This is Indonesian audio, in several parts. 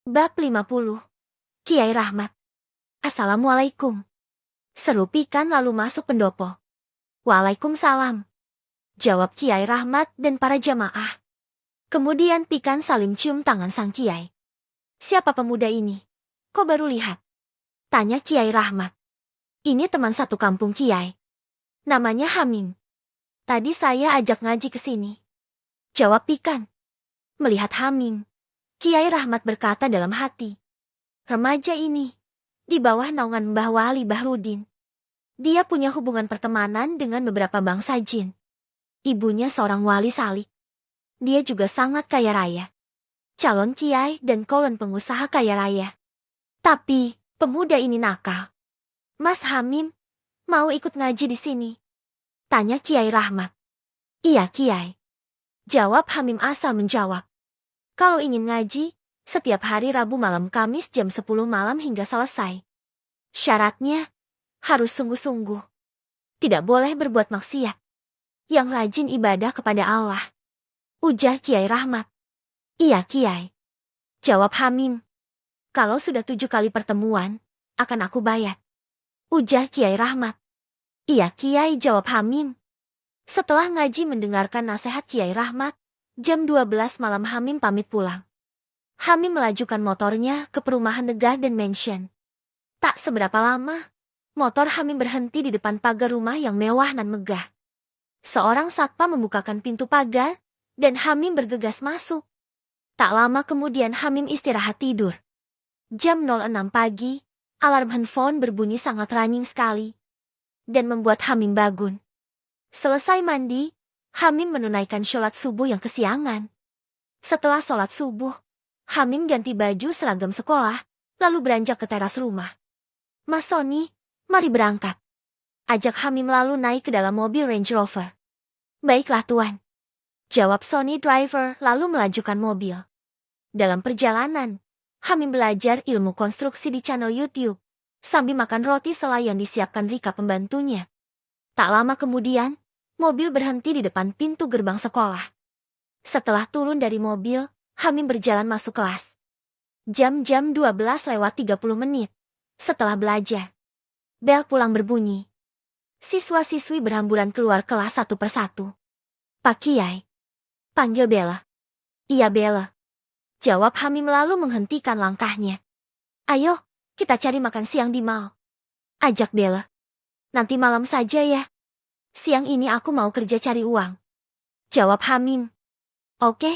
Bab 50. Kiai Rahmat. Assalamualaikum. Seru Pikan lalu masuk pendopo. Waalaikumsalam. Jawab Kiai Rahmat dan para jamaah. Kemudian Pikan saling cium tangan sang Kiai. Siapa pemuda ini? Kok baru lihat? Tanya Kiai Rahmat. Ini teman satu kampung Kiai. Namanya Hamim. Tadi saya ajak ngaji ke sini. Jawab Pikan. Melihat Hamim, Kiai Rahmat berkata dalam hati. Remaja ini, di bawah naungan Mbah Wali Bahrudin. Dia punya hubungan pertemanan dengan beberapa bangsa jin. Ibunya seorang wali salik. Dia juga sangat kaya raya. Calon kiai dan kolon pengusaha kaya raya. Tapi, pemuda ini nakal. Mas Hamim, mau ikut ngaji di sini? Tanya Kiai Rahmat. Iya Kiai. Jawab Hamim asal menjawab. Kalau ingin ngaji, setiap hari Rabu malam Kamis jam 10 malam hingga selesai. Syaratnya, harus sungguh-sungguh. Tidak boleh berbuat maksiat. Yang rajin ibadah kepada Allah. Ujar Kiai Rahmat. Iya Kiai. Jawab Hamim. Kalau sudah 7 kali pertemuan, akan aku bayar. Ujar Kiai Rahmat. Iya Kiai, jawab Hamim. Setelah ngaji mendengarkan nasihat Kiai Rahmat, jam 12 malam Hamim pamit pulang. Hamim melajukan motornya ke perumahan megah dan mansion. Tak seberapa lama, motor Hamim berhenti di depan pagar rumah yang mewah dan megah. Seorang satpam membukakan pintu pagar, dan Hamim bergegas masuk. Tak lama kemudian Hamim istirahat tidur. Jam 06 pagi, alarm handphone berbunyi sangat ranying sekali, dan membuat Hamim bangun. Selesai mandi, Hamim menunaikan sholat subuh yang kesiangan. Setelah sholat subuh, Hamim ganti baju seragam sekolah, lalu beranjak ke teras rumah. Mas Sony, mari berangkat. Ajak Hamim lalu naik ke dalam mobil Range Rover. Baiklah Tuan. Jawab Sony driver lalu melajukan mobil. Dalam perjalanan, Hamim belajar ilmu konstruksi di channel YouTube, sambil makan roti selai yang disiapkan Rika pembantunya. Tak lama kemudian, mobil berhenti di depan pintu gerbang sekolah. Setelah turun dari mobil, Hamim berjalan masuk kelas. Jam 12:30. Setelah belajar, bel pulang berbunyi. Siswa-siswi berhamburan keluar kelas satu persatu. Pak Kiai. Panggil Bella. Iya Bella. Jawab Hamim lalu menghentikan langkahnya. Ayo, kita cari makan siang di mall. Ajak Bella. Nanti malam saja ya. Siang ini aku mau kerja cari uang. Jawab Hamim. Oke,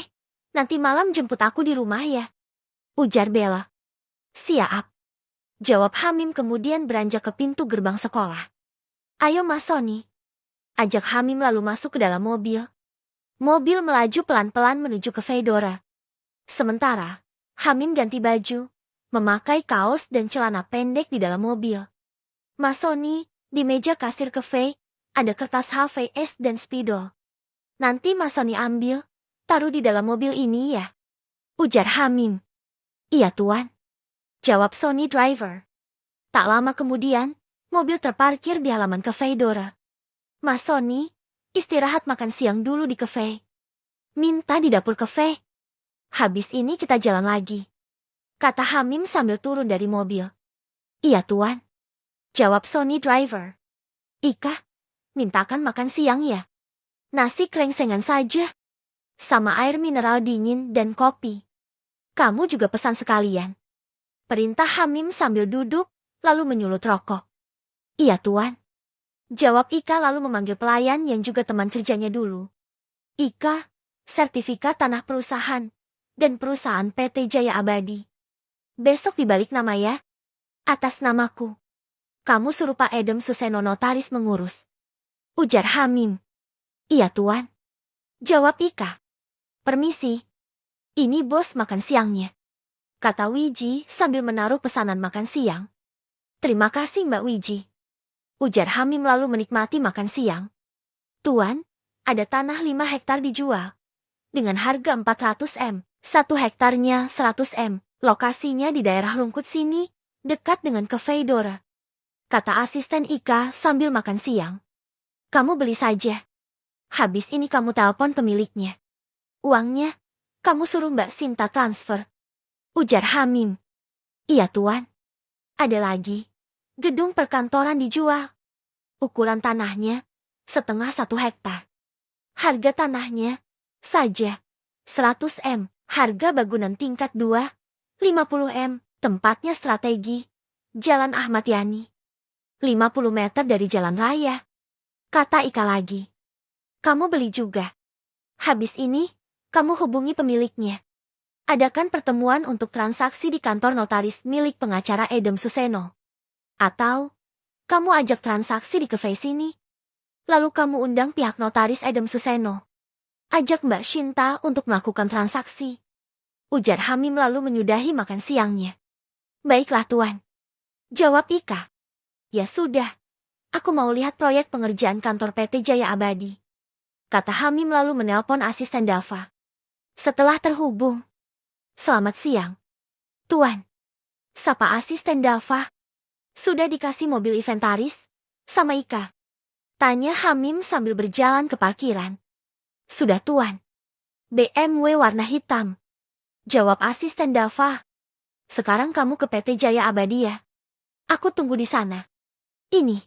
nanti malam jemput aku di rumah ya. Ujar Bella. Siap. Jawab Hamim kemudian beranjak ke pintu gerbang sekolah. Ayo Mas Sony. Ajak Hamim lalu masuk ke dalam mobil. Mobil melaju pelan-pelan menuju ke Fedora. Sementara, Hamim ganti baju, memakai kaos dan celana pendek di dalam mobil. Mas Sony, di meja kasir cafe, ada kertas HVS dan spidol. Nanti Mas Sony ambil, taruh di dalam mobil ini ya. Ujar Hamim. Iya Tuan. Jawab Sony driver. Tak lama kemudian, mobil terparkir di halaman cafe Dora. Mas Sony, istirahat makan siang dulu di cafe. Minta di dapur cafe. Habis ini kita jalan lagi. Kata Hamim sambil turun dari mobil. Iya Tuan. Jawab Sony driver. Ika, mintakan makan siang ya. Nasi krengsengan saja. Sama air mineral dingin dan kopi. Kamu juga pesan sekalian. Perintah Hamim sambil duduk, lalu menyulut rokok. Iya Tuan. Jawab Ika lalu memanggil pelayan yang juga teman kerjanya dulu. Ika, sertifikat tanah perusahaan, dan perusahaan PT Jaya Abadi. Besok dibalik nama ya. Atas namaku. Kamu suruh Pak Edem Suseno notaris mengurus. Ujar Hamim. Iya Tuan. Jawab Ika. Permisi. Ini bos makan siangnya. Kata Wiji sambil menaruh pesanan makan siang. Terima kasih Mbak Wiji. Ujar Hamim lalu menikmati makan siang. Tuan, ada tanah 5 hektar dijual. Dengan harga 400 M, 1 hektarnya 100 M. Lokasinya di daerah Rungkut sini, dekat dengan cafe Dora. Kata asisten Ika sambil makan siang. Kamu beli saja. Habis ini kamu telepon pemiliknya. Uangnya, kamu suruh Mbak Sinta transfer. Ujar Hamim. Iya Tuan. Ada lagi. Gedung perkantoran dijual. Ukuran tanahnya 0,5 hektar. Harga tanahnya saja 100 M. Harga bangunan tingkat 2, 50 M. Tempatnya strategi. Jalan Ahmad Yani. 50 meter dari jalan raya. Kata Ika lagi. Kamu beli juga. Habis ini, kamu hubungi pemiliknya. Adakan pertemuan untuk transaksi di kantor notaris milik pengacara Adam Suseno. Atau, kamu ajak transaksi di cafe sini. Lalu kamu undang pihak notaris Adam Suseno. Ajak Mbak Shinta untuk melakukan transaksi. Ujar Hamim lalu menyudahi makan siangnya. Baiklah Tuan. Jawab Ika. Ya sudah. Aku mau lihat proyek pengerjaan kantor PT Jaya Abadi. Kata Hamim lalu menelpon asisten Dava. Setelah terhubung. Selamat siang. Tuan. Sapa asisten Dava. Sudah dikasih mobil inventaris? Sama Ika. Tanya Hamim sambil berjalan ke parkiran. Sudah Tuan. BMW warna hitam. Jawab asisten Dava. Sekarang kamu ke PT Jaya Abadi ya. Aku tunggu di sana. Ini.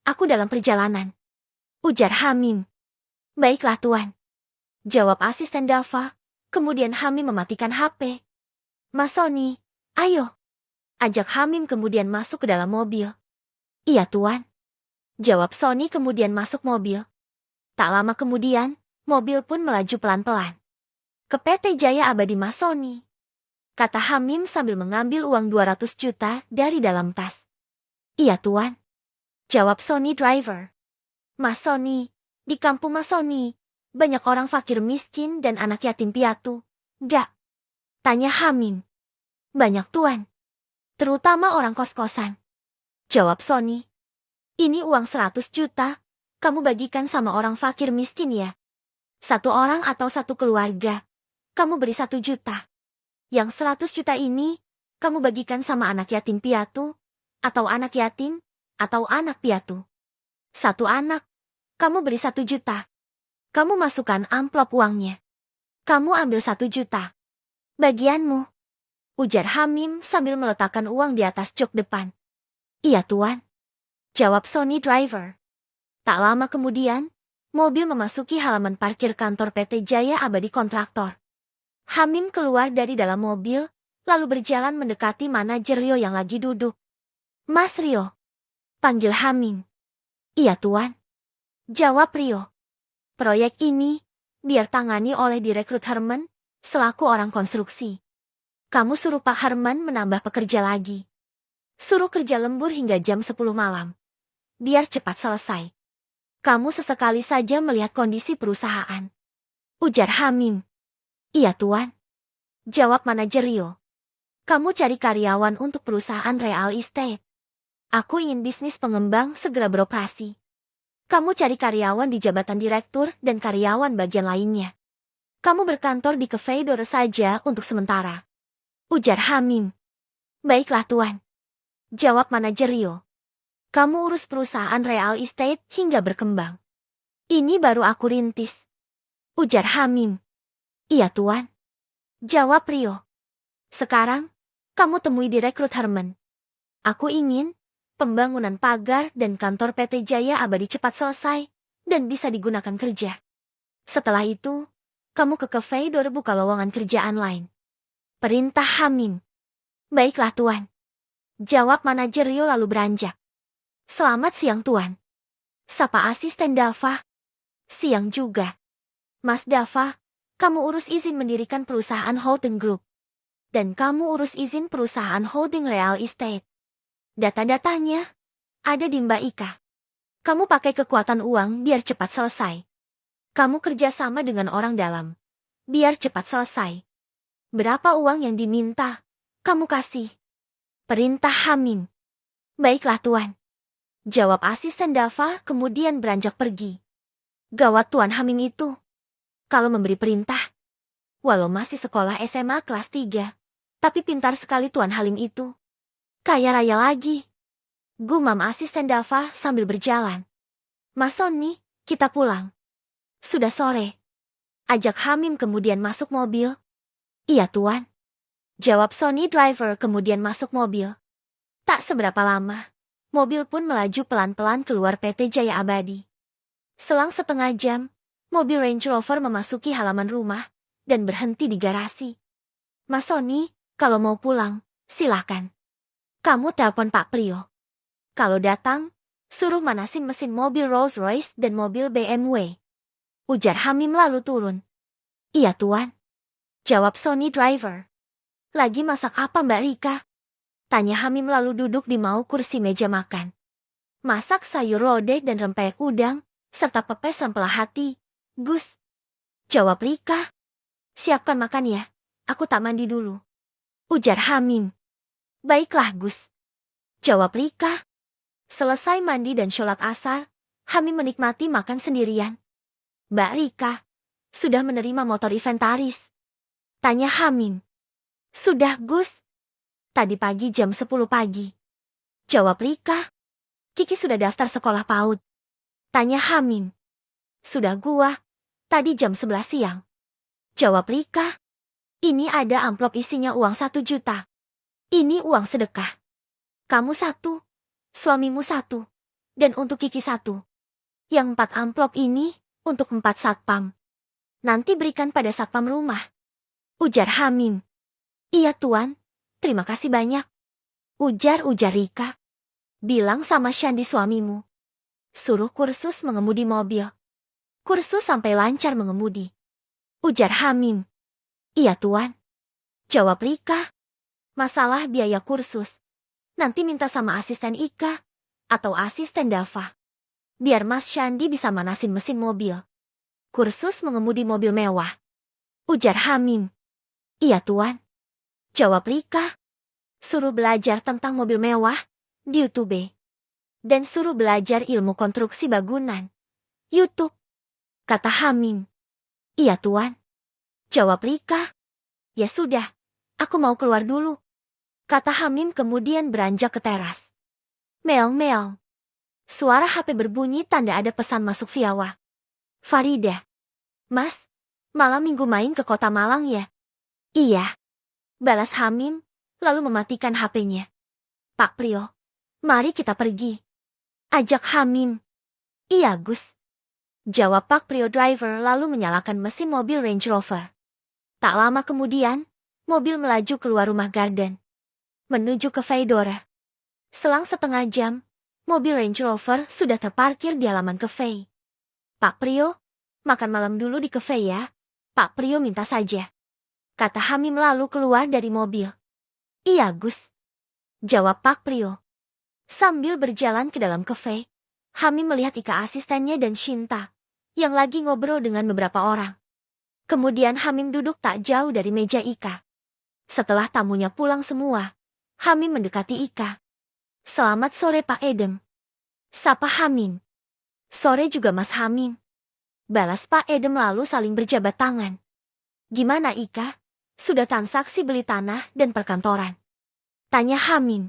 Aku dalam perjalanan. Ujar Hamim. Baiklah Tuan. Jawab asisten Dava. Kemudian Hamim mematikan HP. Mas Sony, ayo. Ajak Hamim kemudian masuk ke dalam mobil. Iya Tuan. Jawab Sony kemudian masuk mobil. Tak lama kemudian, mobil pun melaju pelan-pelan. Ke PT Jaya Abadi Mas Sony. Kata Hamim sambil mengambil uang 200 juta dari dalam tas. Iya Tuan. Jawab Sony driver. Mas Sony, di kampung Mas Sony, banyak orang fakir miskin dan anak yatim piatu. Gak? Tanya Hamim. Banyak Tuan. Terutama orang kos-kosan. Jawab Sony. Ini uang 100 juta, kamu bagikan sama orang fakir miskin ya. 1 orang atau 1 keluarga, kamu beri 1 juta. Yang 100 juta ini, kamu bagikan sama anak yatim piatu, atau anak yatim, atau anak piatu. 1 anak, kamu beri 1 juta. Kamu masukkan amplop uangnya. Kamu ambil 1 juta. Bagianmu. Ujar Hamim sambil meletakkan uang di atas jok depan. Iya Tuan. Jawab Sony driver. Tak lama kemudian, mobil memasuki halaman parkir kantor PT Jaya Abadi Kontraktor. Hamim keluar dari dalam mobil, lalu berjalan mendekati manajer Rio yang lagi duduk. Mas Rio. Panggil Hamim. Iya Tuan. Jawab Rio. Proyek ini, biar tangani oleh direkrut Herman, selaku orang konstruksi. Kamu suruh Pak Herman menambah pekerja lagi. Suruh kerja lembur hingga jam 10 malam. Biar cepat selesai. Kamu sesekali saja melihat kondisi perusahaan. Ujar Hamim. Iya Tuan. Jawab manajer Rio. Kamu cari karyawan untuk perusahaan real estate. Aku ingin bisnis pengembang segera beroperasi. Kamu cari karyawan di jabatan direktur dan karyawan bagian lainnya. Kamu berkantor di Cafe Dore saja untuk sementara. Ujar Hamim. Baiklah Tuan. Jawab manajer Rio. Kamu urus perusahaan real estate hingga berkembang. Ini baru aku rintis. Ujar Hamim. Iya Tuan. Jawab Rio. Sekarang, kamu temui direkrut Herman. Aku ingin pembangunan pagar dan kantor PT Jaya Abadi cepat selesai dan bisa digunakan kerja. Setelah itu, kamu ke Cafe Dore buka lowongan kerjaan lain. Perintah Hamim. Baiklah Tuan. Jawab manajer Rio lalu beranjak. Selamat siang Tuan. Sapa asisten Dava. Siang juga. Mas Dava, kamu urus izin mendirikan perusahaan holding group. Dan kamu urus izin perusahaan holding real estate. Data-datanya ada di Mbak Ika. Kamu pakai kekuatan uang biar cepat selesai. Kamu kerjasama dengan orang dalam. Biar cepat selesai. Berapa uang yang diminta, kamu kasih. Perintah Hamim. Baiklah Tuan. Jawab asisten Dava kemudian beranjak pergi. Gawat Tuan Hamim itu. Kalau memberi perintah. Walau masih sekolah SMA kelas 3. Tapi pintar sekali Tuan Halim itu. Kaya raya lagi. Gumam asisten Dava sambil berjalan. Mas Sony, kita pulang. Sudah sore. Ajak Hamim kemudian masuk mobil. Iya Tuan. Jawab Sony Driver kemudian masuk mobil. Tak seberapa lama, mobil pun melaju pelan-pelan keluar PT Jaya Abadi. Selang setengah jam, mobil Range Rover memasuki halaman rumah dan berhenti di garasi. Mas Sony, kalau mau pulang, silahkan. Kamu telepon Pak Prio. Kalau datang, suruh manasin mesin mobil Rolls Royce dan mobil BMW. Ujar Hamim lalu turun. Iya tuan. Jawab Sony Driver. Lagi masak apa Mbak Rika? Tanya Hamim lalu duduk di mau kursi meja makan. Masak sayur lodeh dan rempeyek udang, serta pepes rempela hati. Gus. Jawab Rika. Siapkan makan ya, aku tak mandi dulu. Ujar Hamim. Baiklah Gus. Jawab Rika. Selesai mandi dan sholat asar, Hamim menikmati makan sendirian. Mbak Rika, sudah menerima motor inventaris? Tanya Hamim. Sudah Gus. Tadi pagi jam 10 pagi. Jawab Rika. Kiki sudah daftar sekolah PAUD. Tanya Hamim. Sudah gua. Tadi jam 11 siang. Jawab Rika. Ini ada amplop isinya uang 1 juta. Ini uang sedekah. Kamu 1, suamimu 1, dan untuk Kiki 1. Yang 4 amplop ini untuk 4 satpam. Nanti berikan pada satpam rumah. Ujar Hamim. Iya tuan, terima kasih banyak. Ujar Rika. Bilang sama Shandi suamimu. Suruh kursus mengemudi mobil. Kursus sampai lancar mengemudi. Ujar Hamim. Iya tuan. Jawab Rika. Masalah biaya kursus. Nanti minta sama asisten Ika. Atau asisten Dava. Biar Mas Shandi bisa manasin mesin mobil. Kursus mengemudi mobil mewah. Ujar Hamim. Iya tuan. Jawab Rika. Suruh belajar tentang mobil mewah di YouTube. Dan suruh belajar ilmu konstruksi bangunan. YouTube. Kata Hamim. Iya tuan. Jawab Rika. Ya sudah, aku mau keluar dulu. Kata Hamim kemudian beranjak ke teras. Meong-meong. Suara HP berbunyi tanda ada pesan masuk Viawa. Farida. Mas, malam minggu main ke kota Malang ya? Iya. Balas Hamim, lalu mematikan HP-nya. Pak Prio, mari kita pergi. Ajak Hamim. Iya Gus. Jawab Pak Prio Driver lalu menyalakan mesin mobil Range Rover. Tak lama kemudian, mobil melaju keluar rumah garden. Menuju ke Feidora. Selang setengah jam, mobil Range Rover sudah terparkir di halaman cafe. Pak Prio, makan malam dulu di cafe ya. Pak Prio minta saja. Kata Hamim lalu keluar dari mobil. Iya Gus. Jawab Pak Prio. Sambil berjalan ke dalam cafe, Hamim melihat Ika asistennya dan Shinta, yang lagi ngobrol dengan beberapa orang. Kemudian Hamim duduk tak jauh dari meja Ika. Setelah tamunya pulang semua, Hamim mendekati Ika. Selamat sore Pak Edem. Sapa Hamim. Sore juga Mas Hamim. Balas Pak Edem lalu saling berjabat tangan. Gimana Ika? Sudah transaksi beli tanah dan perkantoran? Tanya Hamim.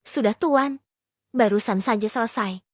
Sudah tuan. Barusan saja selesai.